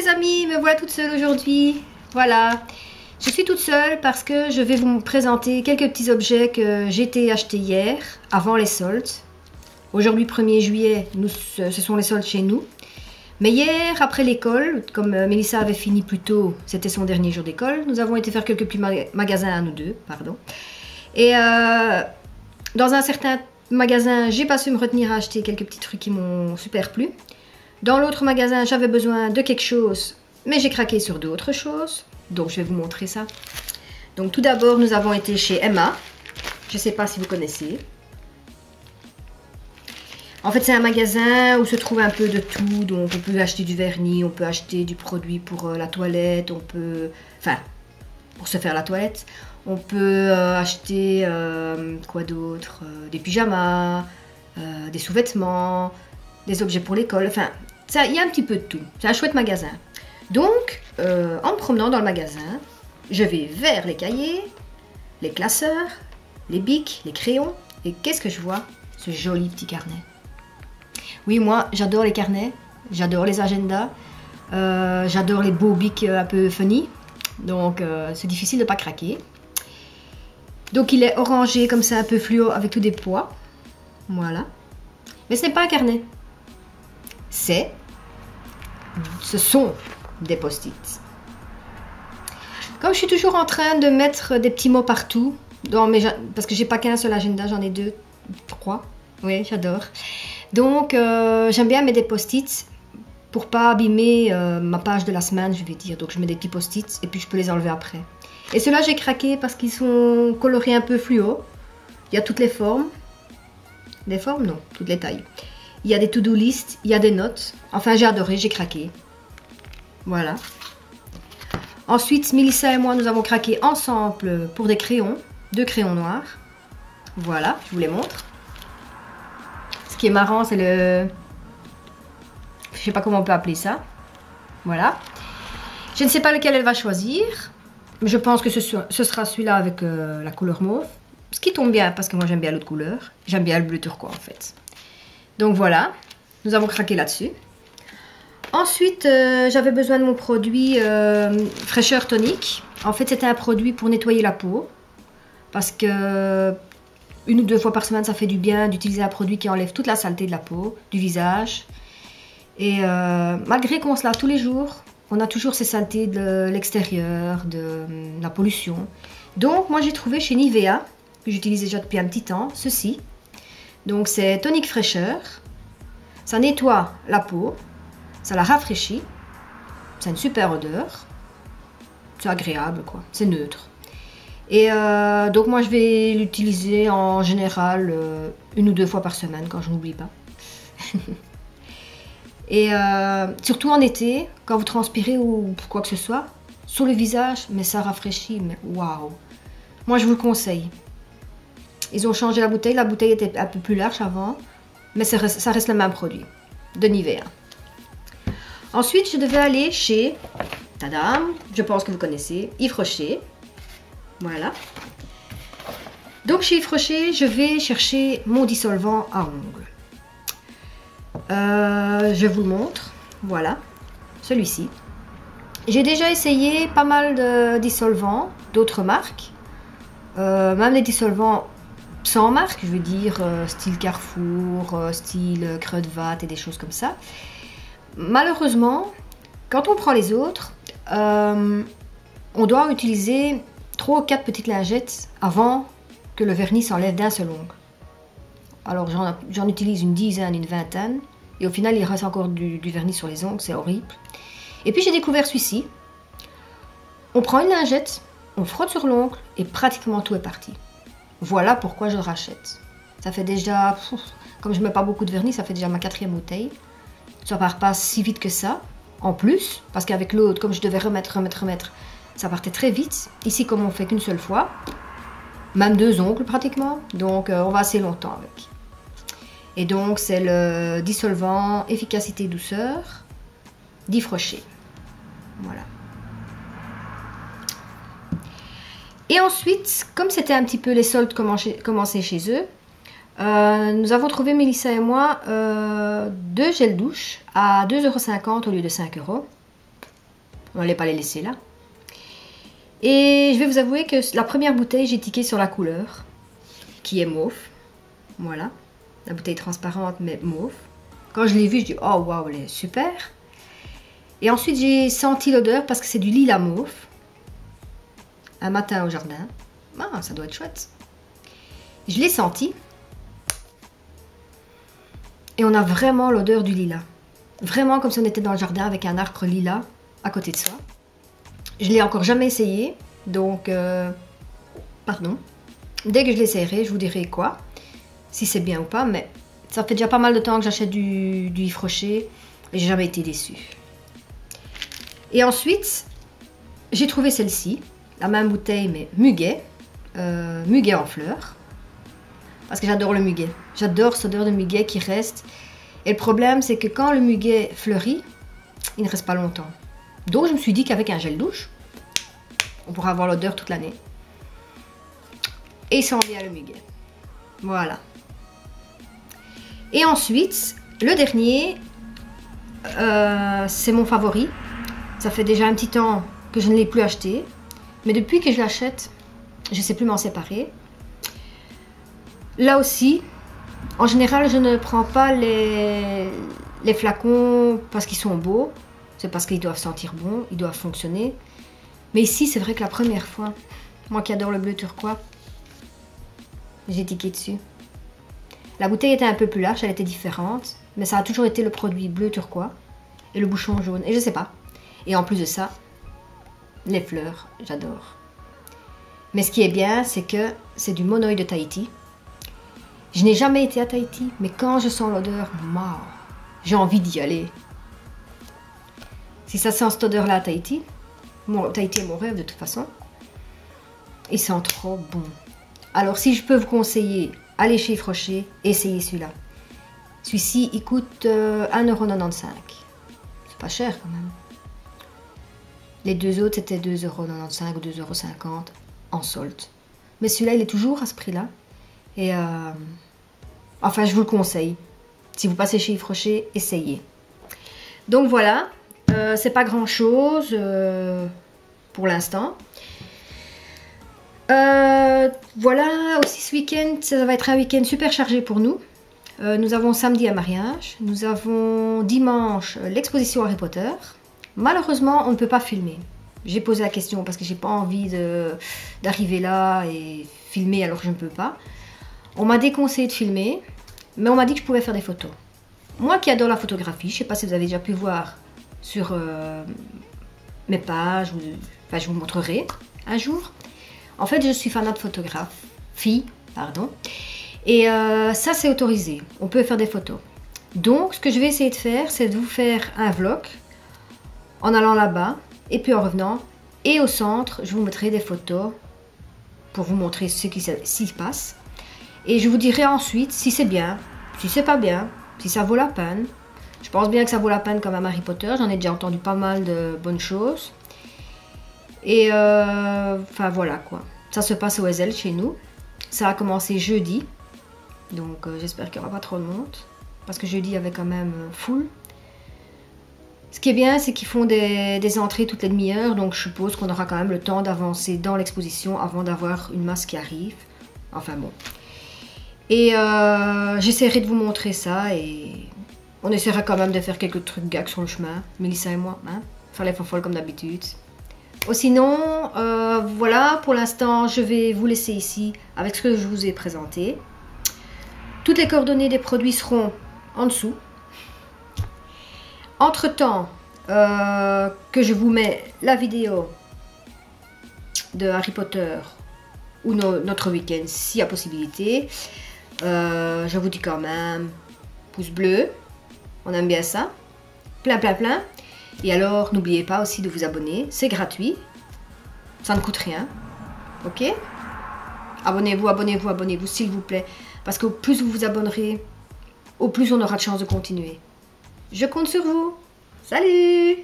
les amis, me voilà toute seule aujourd'hui. Voilà, je suis toute seule parce que je vais vous présenter quelques petits objets que j'ai été achetés hier, avant les soldes. Aujourd'hui 1er juillet, ce sont les soldes chez nous. Mais hier, après l'école, comme Mélissa avait fini plus tôt, c'était son dernier jour d'école, nous avons été faire quelques petits magasins à nous deux, pardon. Et dans un certain magasin, j'ai pas su me retenir à acheter quelques petits trucs qui m'ont super plu. Dans l'autre magasin, j'avais besoin de quelque chose, mais j'ai craqué sur d'autres choses. Donc je vais vous montrer ça. Donc tout d'abord, nous avons été chez Emma. Je ne sais pas si vous connaissez. En fait, c'est un magasin où se trouve un peu de tout. Donc on peut acheter du vernis, on peut acheter du produit pour la toilette, on peut... Enfin, pour se faire la toilette. On peut acheter, quoi d'autre, des pyjamas, des sous-vêtements, des objets pour l'école. Enfin, il y a un petit peu de tout. C'est un chouette magasin. Donc, en me promenant dans le magasin, je vais vers les cahiers, les classeurs, les bics, les crayons. Et qu'est-ce que je vois? Ce joli petit carnet. Oui, moi, j'adore les carnets, j'adore les agendas, j'adore les beaux bics un peu funny. Donc, c'est difficile de ne pas craquer. Donc, il est orangé comme ça, un peu fluo, avec tous des pois. Voilà. Mais ce n'est pas un carnet. Ce sont des post-it. Comme je suis toujours en train de mettre des petits mots partout, parce que j'ai pas qu'un seul agenda, j'en ai 2, 3. Oui, j'adore. Donc, j'aime bien mettre des post-it pour pas abîmer ma page de la semaine, je vais dire. Donc, je mets des petits post-it et puis je peux les enlever après. Et ceux-là, j'ai craqué parce qu'ils sont colorés un peu fluo. Il y a toutes les formes. Les formes, non, toutes les tailles. Il y a des to-do list, il y a des notes. Enfin, j'ai adoré, j'ai craqué. Voilà. Ensuite, Mélissa et moi, nous avons craqué ensemble pour des crayons. 2 crayons noirs. Voilà, je vous les montre. Ce qui est marrant, c'est le... Je sais pas comment on peut appeler ça. Voilà. Je ne sais pas lequel elle va choisir. Mais je pense que ce sera celui-là avec la couleur mauve. Ce qui tombe bien, parce que moi, j'aime bien l'autre couleur. J'aime bien le bleu turquoise, en fait. Donc voilà, nous avons craqué là-dessus. Ensuite, j'avais besoin de mon produit fraîcheur tonique. En fait, c'était un produit pour nettoyer la peau. Parce que 1 ou 2 fois par semaine, ça fait du bien d'utiliser un produit qui enlève toute la saleté de la peau, du visage. Et malgré qu'on se lave tous les jours, on a toujours ces saletés de l'extérieur, de la pollution. Donc, moi, j'ai trouvé chez Nivea, que j'utilise déjà depuis un petit temps, ceci. Donc c'est tonique fraîcheur, ça nettoie la peau, ça la rafraîchit, c'est une super odeur, c'est agréable quoi, c'est neutre. Et donc moi je vais l'utiliser en général 1 ou 2 fois par semaine quand je n'oublie pas. Et surtout en été, quand vous transpirez ou quoi que ce soit, sur le visage, mais ça rafraîchit, mais waouh! Moi je vous le conseille. Ils ont changé la bouteille était un peu plus large avant, mais ça reste le même produit, de Nivea. Ensuite, je devais aller chez, tadam, je pense que vous connaissez, Yves Rocher. Voilà. Donc chez Yves Rocher, je vais chercher mon dissolvant à ongles. Je vous le montre, voilà, celui-ci. J'ai déjà essayé pas mal de dissolvants, d'autres marques, même des dissolvants sans marque, je veux dire style Carrefour, style Creux-de-Vat et des choses comme ça. Malheureusement, quand on prend les autres, on doit utiliser 3 ou 4 petites lingettes avant que le vernis s'enlève d'un seul ongle. Alors j'en utilise une dizaine, une vingtaine, et au final il reste encore du vernis sur les ongles, c'est horrible. Et puis j'ai découvert celui-ci. On prend une lingette, on frotte sur l'ongle et pratiquement tout est parti. Voilà pourquoi je le rachète. Ça fait déjà, comme je ne mets pas beaucoup de vernis, ça fait déjà ma 4e bouteille. Ça part pas si vite que ça. En plus, parce qu'avec l'autre, comme je devais remettre, ça partait très vite. Ici, comme on fait qu'une seule fois, même 2 ongles pratiquement. Donc, on va assez longtemps avec. Et donc, c'est le dissolvant efficacité douceur d'Yves Rocher. Voilà. Et ensuite, comme c'était un petit peu les soldes commencés chez eux, nous avons trouvé, Mélissa et moi, 2 gels douche à 2,50 € au lieu de 5 €. On n'allait pas les laisser là. Et je vais vous avouer que la première bouteille, j'ai tiqué sur la couleur, qui est mauve. Voilà, la bouteille transparente mais mauve. Quand je l'ai vue, je dis oh waouh, elle est super. Et ensuite, j'ai senti l'odeur parce que c'est du lilas mauve. Un matin au jardin. Ah, ça doit être chouette. Je l'ai senti. Et on a vraiment l'odeur du lilas. Vraiment comme si on était dans le jardin avec un arbre lilas à côté de soi. Je ne l'ai encore jamais essayé. Donc, pardon. Dès que je l'essayerai, je vous dirai quoi. Si c'est bien ou pas. Mais ça fait déjà pas mal de temps que j'achète du Yves Rocher. Et j'ai jamais été déçue. Et ensuite, j'ai trouvé celle-ci. La même bouteille, mais muguet. Muguet en fleurs. Parce que j'adore le muguet. J'adore cette odeur de muguet qui reste. Et le problème, c'est que quand le muguet fleurit, il ne reste pas longtemps. Donc, je me suis dit qu'avec un gel douche, on pourra avoir l'odeur toute l'année. Et il sent bien le muguet. Voilà. Et ensuite, le dernier, c'est mon favori. Ça fait déjà un petit temps que je ne l'ai plus acheté. Mais depuis que je l'achète, je ne sais plus m'en séparer. Là aussi, en général, je ne prends pas les flacons parce qu'ils sont beaux. C'est parce qu'ils doivent sentir bon, ils doivent fonctionner. Mais ici, c'est vrai que la première fois, moi qui adore le bleu turquois, j'ai tiqué dessus. La bouteille était un peu plus large, elle était différente. Mais ça a toujours été le produit bleu turquois et le bouchon jaune. Et je sais pas. Et en plus de ça, les fleurs, j'adore. Mais ce qui est bien, c'est que c'est du monoï de Tahiti. Je n'ai jamais été à Tahiti, mais quand je sens l'odeur, j'ai envie d'y aller. Si ça sent cette odeur-là à Tahiti, Tahiti est mon rêve de toute façon. Il sent trop bon. Alors si je peux vous conseiller, allez chez Yves Rocher, essayez celui-là. Celui-ci, il coûte 1,95 €. C'est pas cher quand même. Les deux autres, c'était 2,95 € ou 2,50 € en solde. Mais celui-là, il est toujours à ce prix-là. Et enfin, je vous le conseille. Si vous passez chez Yves Rocher, essayez. Donc voilà, c'est pas grand-chose pour l'instant. Voilà, aussi ce week-end, ça va être un week-end super chargé pour nous. Nous avons samedi un mariage. Nous avons dimanche l'exposition Harry Potter. Malheureusement, on ne peut pas filmer. J'ai posé la question parce que j'ai pas envie d'arriver là et filmer alors que je ne peux pas. On m'a déconseillé de filmer, mais on m'a dit que je pouvais faire des photos. Moi qui adore la photographie, je ne sais pas si vous avez déjà pu voir sur mes pages, enfin je vous montrerai un jour. En fait, je suis fanat de photographie, pardon. Et ça, c'est autorisé. On peut faire des photos. Donc, ce que je vais essayer de faire, c'est de vous faire un vlog en allant là-bas et puis en revenant. Et au centre, je vous mettrai des photos pour vous montrer ce qui s'y passe. Et je vous dirai ensuite si c'est bien, si c'est pas bien, si ça vaut la peine. Je pense bien que ça vaut la peine comme à Harry Potter. J'en ai déjà entendu pas mal de bonnes choses. Et enfin voilà quoi. Ça se passe au Ezel chez nous. Ça a commencé jeudi. Donc j'espère qu'il n'y aura pas trop de monde. Parce que jeudi il y avait quand même full. Ce qui est bien, c'est qu'ils font des entrées toutes les demi-heures. Donc je suppose qu'on aura quand même le temps d'avancer dans l'exposition avant d'avoir une masse qui arrive. Enfin bon. Et j'essaierai de vous montrer ça. Et on essaiera quand même de faire quelques trucs gags sur le chemin. Mélissa et moi. Hein, faire les fofolles comme d'habitude. Sinon, voilà, pour l'instant, je vais vous laisser ici avec ce que je vous ai présenté. Toutes les coordonnées des produits seront en dessous. Entre-temps, que je vous mets la vidéo de Harry Potter ou notre week-end, s'il y a possibilité, je vous dis quand même, pouce bleu, on aime bien ça, plein plein plein. Et alors, n'oubliez pas aussi de vous abonner, c'est gratuit, ça ne coûte rien, ok? Abonnez-vous, abonnez-vous, abonnez-vous, s'il vous plaît, parce qu'au plus vous vous abonnerez, au plus on aura de chance de continuer. Je compte sur vous. Salut!